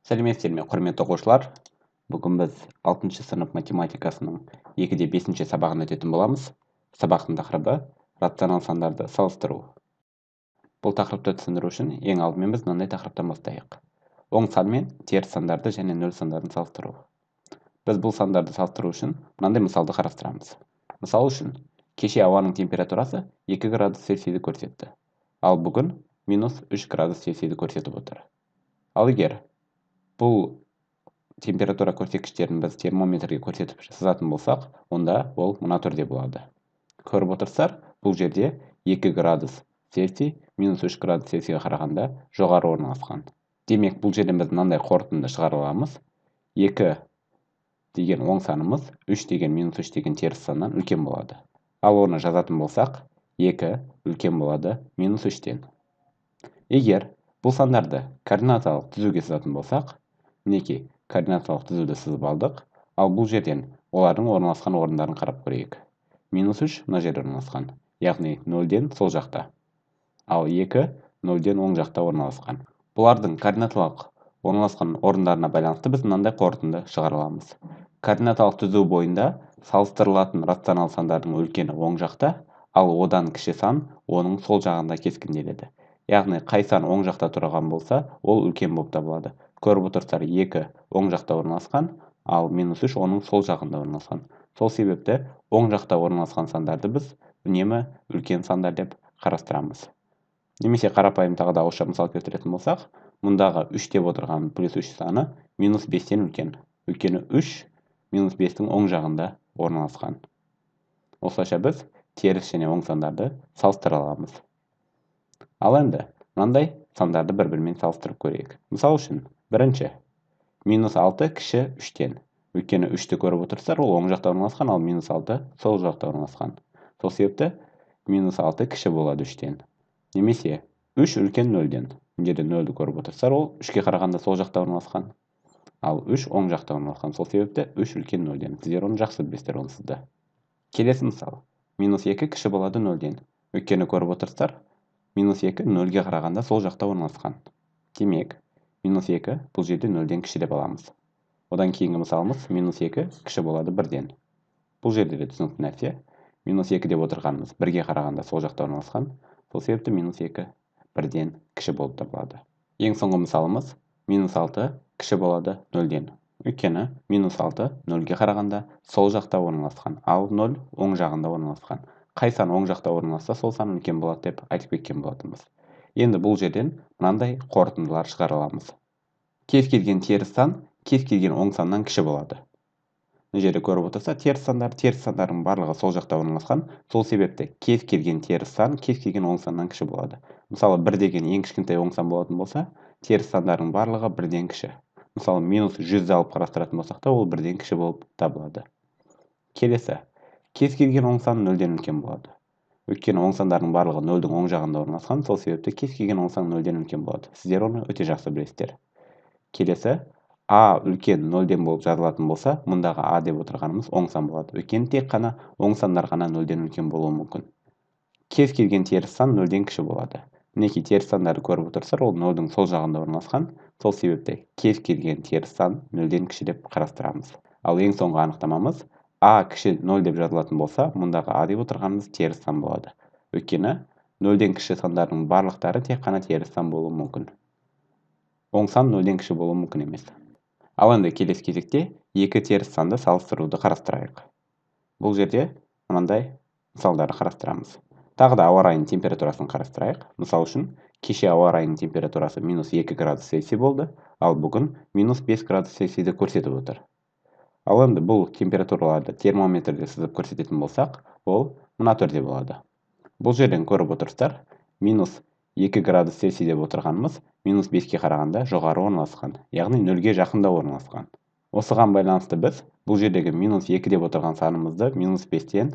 Сәлеметсіздер ме, құрметті оқушылар. Бүгін біз 6 сынып математикасының 2-5 сабағын өтетін боламыз. Сабақтың тақырыбы рационал сандарды салыстыру. Бұл тақырыпты түсіндіру үшін ең алдымен біз мынандай тақырыптан бастайық. Оң сан мен теріс сандарды және нөл сандарын салыстыру. Біз бұл сандарды салыстыру үшін мынандай мысалды қарастырамыз. Мысал үшін, кеше ауаның температурасы 2 градус Цельсийді көрсетті. Ал бүгін -3 градус Цельсийді көрсетіп отыр. Ал егер бұл температура көрсеткіштерін біз термометрге көрсетіп сызатын болсақ, онда ол мына түрде болады. Көріп отырсыздар, бұл жерде 2 градус Цельсий -3 градус Цельсийге қарағанда жоғары орналасқан. Демек, бұл жерден біз мынандай қорытынды шығара аламыз. 2 деген оң санымыз 3 деген -3 деген теріс саннан үлкен болады. Ал оны жазатын болсақ, 2 үлкен болады -3-тен. Егер бұл сандарды координаталық түзуге сызатын болсақ, мінекей координаталық түзуді сызып алдық, ал бұл жерден олардың орналасқан орындарын қарап көрейік. -3 мына жерде орналасқан, яғни 0-ден сол жақта. Ал 2 0-ден оң жақта орналасқан. Бұлардың координаталық орналасқан орындарына байланысты біз мынандай қорытынды шығара аламыз. Координаталық түзу бойында салыстырылатын рационал сандардың үлкені оң жақта, ал одан кіші сан оның сол жағында кескінделеді. Яғни қай сан оң жақта тұрған болса, ол үлкен болып табылады. Көріп отырсыздар, 2 оң жақта орналасқан, ал -3 оның сол жағында орналасқан. Сол себепті оң жақта орналасқан сандарды біз үнемі үлкен сандар деп қарастырамыз. Немесе қарапайым тағы да ауызша мысал келтіретін болсақ, мұндағы 3 деп отырған +3 саны -5-тен үлкен. Өйткені 3 -5-тің оң жағында орналасқан. Осылайша біз теріс және оң сандарды салыстыра аламыз. Ал енді мынандай сандарды бір-бірімен салыстырып көрейік. Мысал үшін, бірінші, -6 кіші 3-тен. Өйткені 3-ті көріп отырсыздар, ол оң жақта орналасқан, ал -6 сол жақта орналасқан. Сол себепті -6 кіші болады 3-тен. Немесе 3 үлкен 0-ден. Жерде 0-ді көріп отырсыздар, ол 3-ке қарағанда сол жақта орналасқан. Ал 3 оң жақта орналасқан. Сол себепті 3 үлкен 0-ден. Сіздер оны жақсы білесіздер онсызды. Келесі мысал. -2 кіші болады 0-ден. Өйткені көріп отырсыздар, -2 0-ге қарағанда сол жақта орналасқан. Демек, -2 бұл жерде 0-ден кіші деп аламыз. Одан кейінгі мысалымыз -2 кіші болады 1-ден. Бұл жерде де түсінікті нәрсе. -2 деп отырғанымыз 1-ге қарағанда сол жақта орналасқан. Сол себепті -2 1-ден кіші болып табылады. Ең соңғы мысалымыз -6 кіші болады 0-ден. Өйткені -6 0-ге қарағанда сол жақта орналасқан, ал 0 оң жағында орналасқан. Қай сан оң жақта орналасса, сол сан үлкен болады деп айтып кеткен болатынбыз. Енді бұл жерден мынандай қорытындылар шығара аламыз. Кез келген теріс сан кез келген оң саннан кіші болады. Мына жерде көріп отырса, теріс сандардың барлығы сол жақта орналасқан. Сол себепті кез келген теріс сан кез келген оң саннан кіші болады. Мысалы, 1 деген ең кішкентай оң сан болатын болса, теріс сандардың барлығы 1-ден кіші. Мысалы, -100-ді алып қарастыратын болсақ та, ол 1-ден кіші болып табылады. Келесі, кез келген оң сан 0-ден үлкен болады. Өйткені оң сандардың барлығы 0-дің оң жағында орналасқан, сол себепті кез келген оң сан 0-ден үлкен болады. Сіздер оны өте жақсы білесіздер. Келесі, А үлкен 0-ден болып жазылатын болса, мұндағы А деп отырғанымыз оң сан болады. Өйткені тек қана оң сандар ғана 0-ден үлкен болуы мүмкін. Кез келген теріс сан 0-ден кіші болады. Мінекей теріс сандарды көріп отырсыздар, ол 0-дің сол жағында орналасқан. Сол себепті кез келген теріс сан 0-ден кіші деп қарастырамыз. Ал ең соңғы анықтамамыз, А кіші 0 деп жазылатын болса, мұндағы А деп отырғанымыз теріс сан болады. Өйткені 0-ден кіші сандардың барлықтары тек қана теріс сан болуы мүмкін. Оң сан 0-ден кіші болуы мүмкін емес. Ал енді келесі кезекте 2 теріс санды салыстыруды қарастырайық. Бұл жерде мынандай мысалдарды қарастырамыз. Тағы да ауа райының температурасын қарастырайық. Мысал үшін, кеше ауа райының температурасы -2 градус Цельсий болды, ал бүгін -5 градус Цельсийді көрсетіп отыр. Ал енді бұл температураларды термометрде сызып көрсететін болсақ, ол мына түрде болады. Бұл жерден көріп отырсыздар, -2 градус Цельсий деп отырғанымыз -5-ке қарағанда жоғары орналасқан, яғни 0-ге жақында орналасқан. Осыған байланысты біз бұл жердегі -2 деп отырған санымызды -5-тен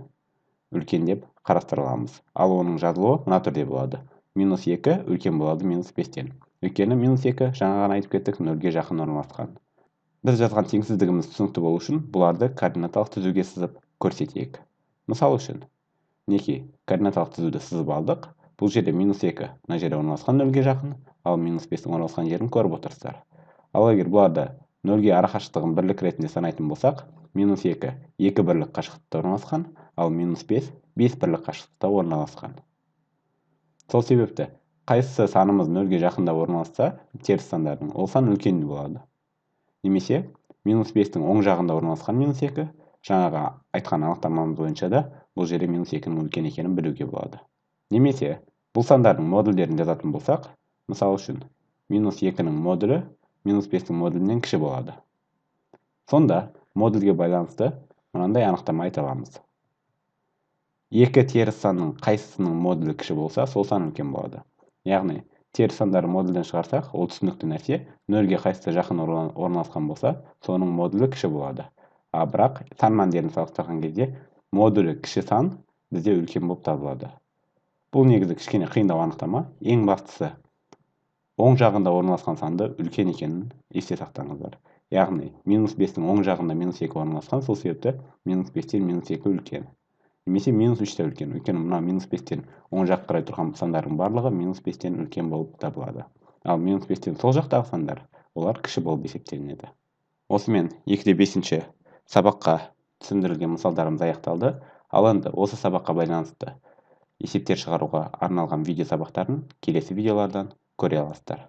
үлкен деп қарастыраламыз. Ал оның жазылуы мына түрде болады. -2 үлкен болады -5-тен. Өйткені -2 жаңа ғана айтып кеттік, 0-ге жақын орналасқан. Біз жазған теңсіздігіміз түсінікті болу үшін бұларды координаталық түзуге сызып көрсетейік. Мысал үшін, мінекей координаталық түзуді сызып алдық. Бұл жерде -2 мына жерде орналасқан 0-ге жақын, ал -5-тің орналасқан жерін көріп отырсыздар. Ал егер бұларды нөлге арақашықтығын бірлік ретінде санайтын болсақ, -2 2 бірлік қашықтықта орналасқан, ал -5 5 бірлік қашықтықта орналасқан. Сол себепті қайсысы санымыз нөлге жақында орналасса, теріс сандардың, ол сан үлкен болады. Немесе -5-тің оң жағында орналасқан -2, жаңағы айтқан анықтамамыз бойынша да бұл жерде -2-ның үлкен екенін білуге болады. Немесе бұл сандардың модульдерін жазатын болсақ, мысал үшін -2-ның модулі -5-тің модулінен кіші болады. Сонда модульге байланысты мынандай анықтама айта аламыз. Екі теріс санның қайсысының модулі кіші болса, сол сан үлкен болады. Яғни теріс сандарды модульден шығарсақ, ол түсінікті нәрсе, нөлге қайсысы жақын орналасқан болса, соның модулі кіші болады. Бірақ сан мәндерін салыстырған кезде модулі кіші сан бізде үлкен болып табылады. Бұл негізі кішкене қиындау анықтама. Ең бастысы оң жағында орналасқан санды үлкен екенін есте сақтаңыздар. Яғни -5-тің оң жағында -2 орналасқан, сол себепті -5-тен -2 үлкен. Немесе -3 те үлкен. Өйткені мына -5-тен оң жақ қарай тұрған сандардың барлығы -5-тен үлкен болып табылады. Ал -5-тен сол жақтағы сандар, олар кіші болып есептелінеді. Осымен 2/5 сабаққа түсіндірілген мысалдарымыз аяқталды. Ал енді осы сабаққа байланысты есептер шығаруға арналған видео сабақтарын келесі видеолардан көре аласыздар.